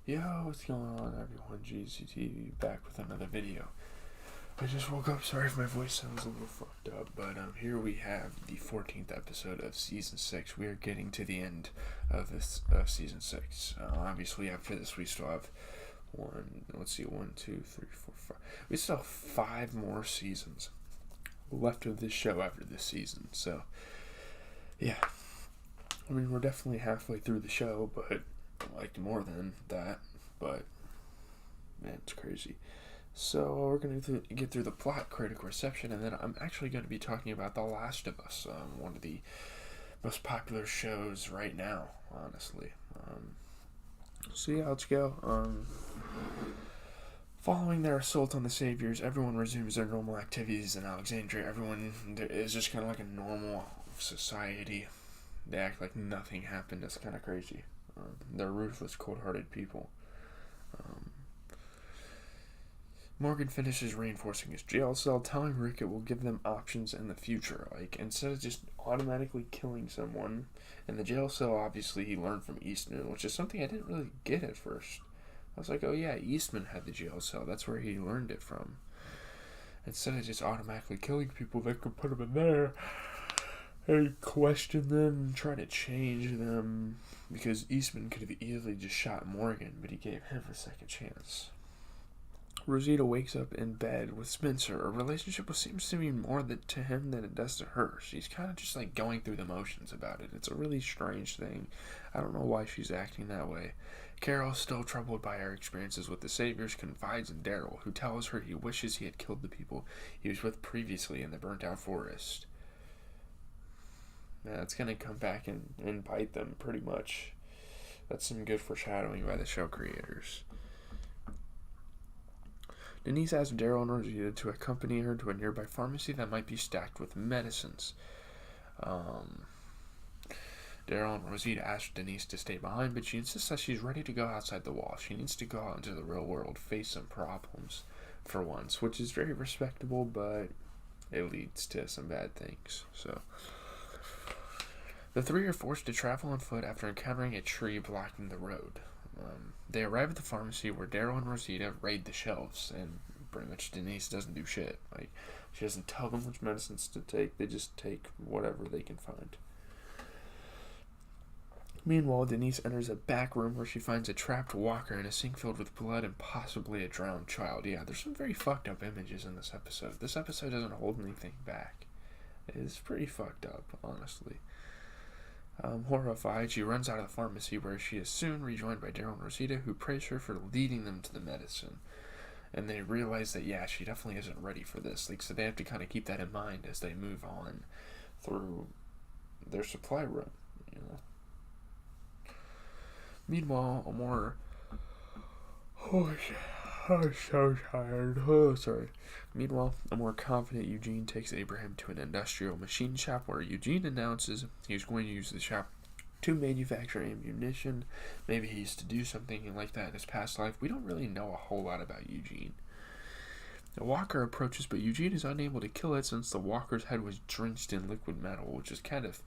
Yo, what's going on, everyone? GCTV back with another video. I just woke up. Sorry if my voice sounds a little fucked up, but here we have the 14th episode of season 6. We are getting to the end of this season 6. Obviously, after this, we still have one, two, three, four, five. We still have 5 more seasons left of this show after this season. So, yeah. I mean, we're definitely halfway through the show, but like more than that, but man, it's crazy. So we're going to get through the plot, critical reception, and then I'm actually going to be talking about The Last of Us, one of the most popular shows right now, honestly. So yeah, let's go. Following their assault on the Saviors, everyone resumes their normal activities in Alexandria. Everyone is just kind of like a normal society. They act like nothing happened. It's kind of crazy. They're ruthless, cold-hearted people. Morgan finishes reinforcing his jail cell, telling Rick it will give them options in the future. Like, instead of just automatically killing someone in the jail cell, obviously he learned from Eastman, which is something I didn't really get at first. I was like, oh yeah, Eastman had the jail cell. That's where he learned it from. Instead of just automatically killing people, they could put them in there and question them and try to change them, because Eastman could have easily just shot Morgan, but he gave him a second chance. Rosita wakes up in bed with Spencer. A relationship seems to mean more to him than it does to her. She's kind of just like going through the motions about it. It's a really strange thing. I don't know why she's acting that way. Carol, still troubled by her experiences with the Saviors, confides in Daryl, who tells her he wishes he had killed the people he was with previously in the burnt-out forest. Yeah, it's going to come back and bite them, pretty much. That's some good foreshadowing by the show creators. Denise asks Daryl and Rosita to accompany her to a nearby pharmacy that might be stacked with medicines. Daryl and Rosita ask Denise to stay behind, but she insists that she's ready to go outside the wall. She needs to go out into the real world, face some problems for once, which is very respectable, but it leads to some bad things. So the three are forced to travel on foot after encountering a tree blocking the road. They arrive at the pharmacy where Daryl and Rosita raid the shelves, and pretty much Denise doesn't do shit. Like, she doesn't tell them which medicines to take. They just take whatever they can find. Meanwhile, Denise enters a back room where she finds a trapped walker in a sink filled with blood and possibly a drowned child. Yeah, there's some very fucked up images in this episode. This episode doesn't hold anything back. It's pretty fucked up, honestly. Horrified, she runs out of the pharmacy, where she is soon rejoined by Daryl and Rosita, who praise her for leading them to the medicine. And they realize that, yeah, she definitely isn't ready for this. Like, so they have to kind of keep that in mind as they move on through their supply run, you know. Meanwhile, a more... Oh, shit. I'm so tired. Oh, sorry. Meanwhile, a more confident Eugene takes Abraham to an industrial machine shop where Eugene announces he's going to use the shop to manufacture ammunition. Maybe he used to do something like that in his past life. We don't really know a whole lot about Eugene. The walker approaches, but Eugene is unable to kill it since the walker's head was drenched in liquid metal, which is kind of...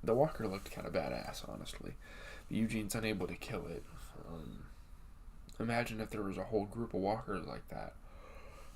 The walker looked kind of badass, honestly. But Eugene's unable to kill it. Imagine if there was a whole group of walkers like that.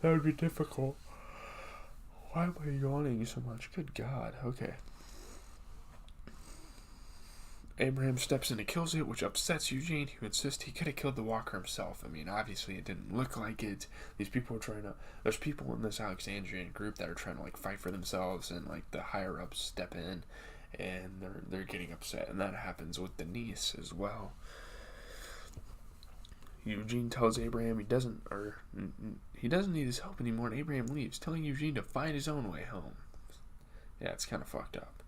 That would be difficult. Why am I yawning so much? Good God. Okay. Abraham steps in and kills it, which upsets Eugene, who insists he could have killed the walker himself. I mean, obviously it didn't look like it. These people are trying to... There's people in this Alexandrian group that are trying to, like, fight for themselves, and, like, the higher-ups step in, and they're getting upset. And that happens with Denise as well. Eugene tells Abraham he doesn't need his help anymore, and Abraham leaves, telling Eugene to find his own way home. Yeah, it's kind of fucked up.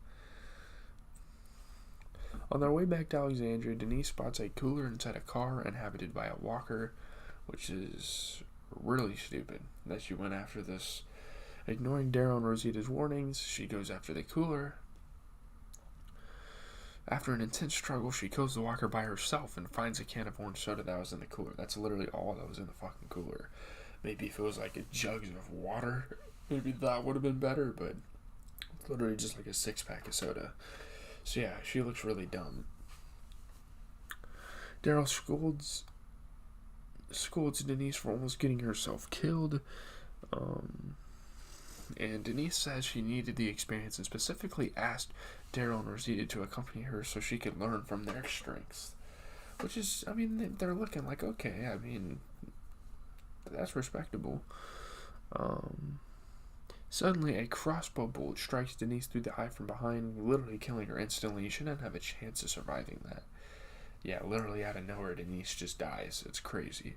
On their way back to Alexandria, Denise spots a cooler inside a car inhabited by a walker, which is really stupid that she went after this. Ignoring Daryl and Rosita's warnings, she goes after the cooler. After an intense struggle, she kills the walker by herself and finds a can of orange soda that was in the cooler. That's literally all that was in the fucking cooler. Maybe if it was like a jug of water, maybe that would have been better, but it's literally just like a 6-pack of soda. So yeah, she looks really dumb. Daryl scolds Denise for almost getting herself killed. And Denise says she needed the experience and specifically asked Daryl and Rosita to accompany her so she could learn from their strengths. Which is, I mean, they're looking like, okay, I mean, that's respectable. Suddenly, a crossbow bolt strikes Denise through the eye from behind, literally killing her instantly. She doesn't have a chance of surviving that. Yeah, literally out of nowhere, Denise just dies. It's crazy.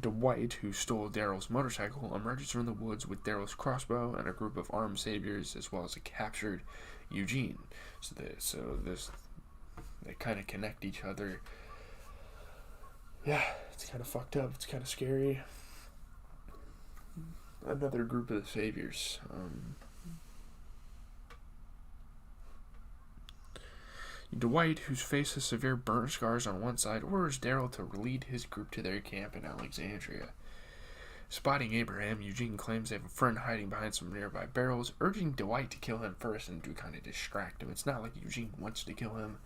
Dwight, who stole Daryl's motorcycle, emerges from the woods with Daryl's crossbow and a group of armed saviors, as well as a captured Eugene. They kind of connect each other. Yeah, it's kind of fucked up. It's kind of scary. Another group of the saviors. Dwight, whose face has severe burn scars on one side, orders Daryl to lead his group to their camp in Alexandria. Spotting Abraham, Eugene claims they have a friend hiding behind some nearby barrels, urging Dwight to kill him first and to kind of distract him. It's not like Eugene wants to kill him.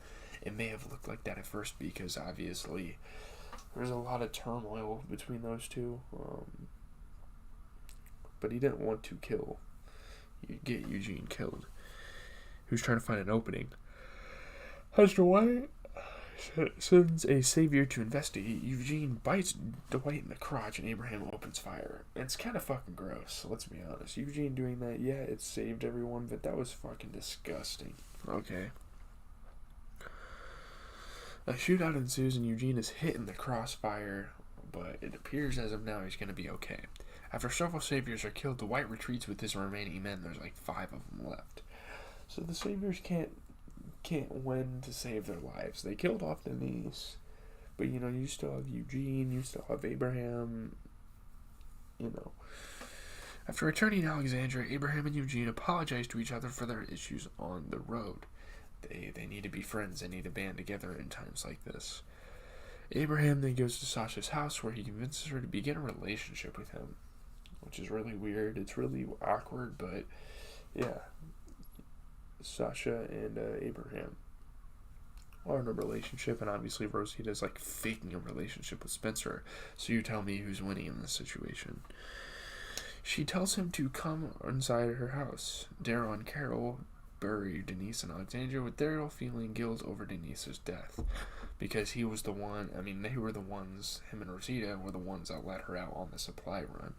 It may have looked like that at first because obviously there's a lot of turmoil between those two. But he didn't want to get Eugene killed. He was trying to find an opening. Dwight sends a savior to investigate. Eugene bites Dwight in the crotch and Abraham opens fire. It's kind of fucking gross, let's be honest. Eugene doing that, yeah, it saved everyone, but that was fucking disgusting. Okay. A shootout ensues and Eugene is hit in the crossfire, but it appears as of now he's going to be okay. After several saviors are killed, Dwight retreats with his remaining men. There's like 5 of them left. So the saviors can't win to save their lives. They killed off Denise, but you still have Eugene, you still have Abraham. After returning to Alexandria, Abraham and Eugene apologize to each other for their issues on the road. They need to be friends. They need to band together in times like this. Abraham then goes to Sasha's house where he convinces her to begin a relationship with him, which is really weird. It's really awkward, but yeah. Sasha and Abraham are in a relationship, and obviously Rosita's like faking a relationship with Spencer. So you tell me who's winning in this situation. She tells him to come inside her house. Daryl and Carol bury Denise in Alexandria, with Daryl feeling guilt over Denise's death because he was the one. I mean, they were the ones. Him and Rosita were the ones that let her out on the supply run.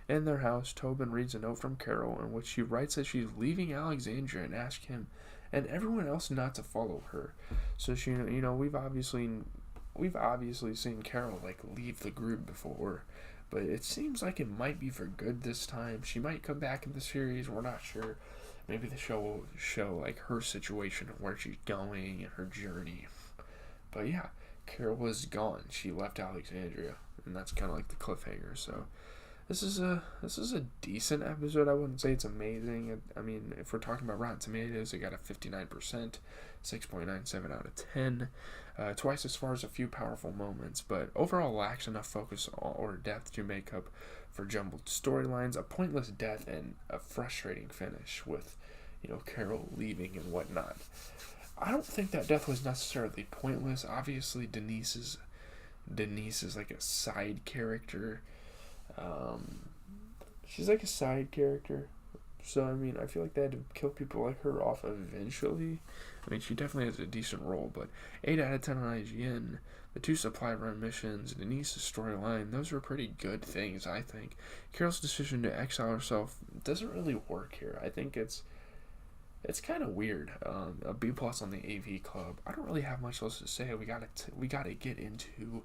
In their house, Tobin reads a note from Carol in which she writes that she's leaving Alexandria and asks him and everyone else not to follow her. So she, we've obviously seen Carol like leave the group before, but it seems like it might be for good this time. She might come back in the series. We're not sure. Maybe the show will show like her situation and where she's going and her journey. But yeah, Carol was gone. She left Alexandria, and that's kind of like the cliffhanger. So. This is a decent episode. I wouldn't say it's amazing. I mean, if we're talking about Rotten Tomatoes, it got a 59%, 6.97 out of 10. Twice as far as a few powerful moments, but overall lacks enough focus or depth to make up for jumbled storylines, a pointless death, and a frustrating finish with, Carol leaving and whatnot. I don't think that death was necessarily pointless. Obviously, Denise is like a side character. She's like a side character, so I mean, I feel like they had to kill people like her off eventually. I mean, she definitely has a decent role, but 8 out of 10 on IGN. The 2 supply run missions, Denise's storyline, those were pretty good things, I think. Carol's decision to exile herself doesn't really work here. I think it's kind of weird. A B+ on the AV Club. I don't really have much else to say. We gotta get into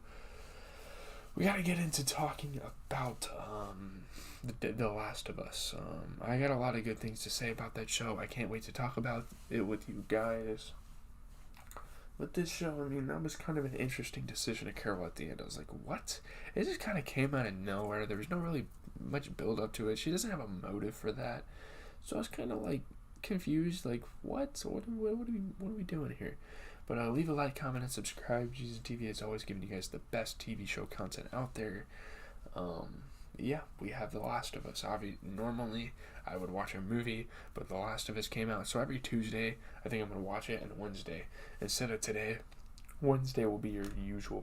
talking about The Last of Us. I got a lot of good things to say about that show. I can't wait to talk about it with you guys. But this show, I mean, that was kind of an interesting decision of Carol at the end. I was like, what? It just kind of came out of nowhere. There was no really much build up to it. She doesn't have a motive for that. So I was kind of like confused, like, what? So what are we doing here? But leave a like, comment, and subscribe. Jesus TV is always giving you guys the best TV show content out there. Yeah, we have The Last of Us. Normally, I would watch a movie, but The Last of Us came out. So every Tuesday, I think I'm going to watch it, and Wednesday. Instead of today, Wednesday will be your usual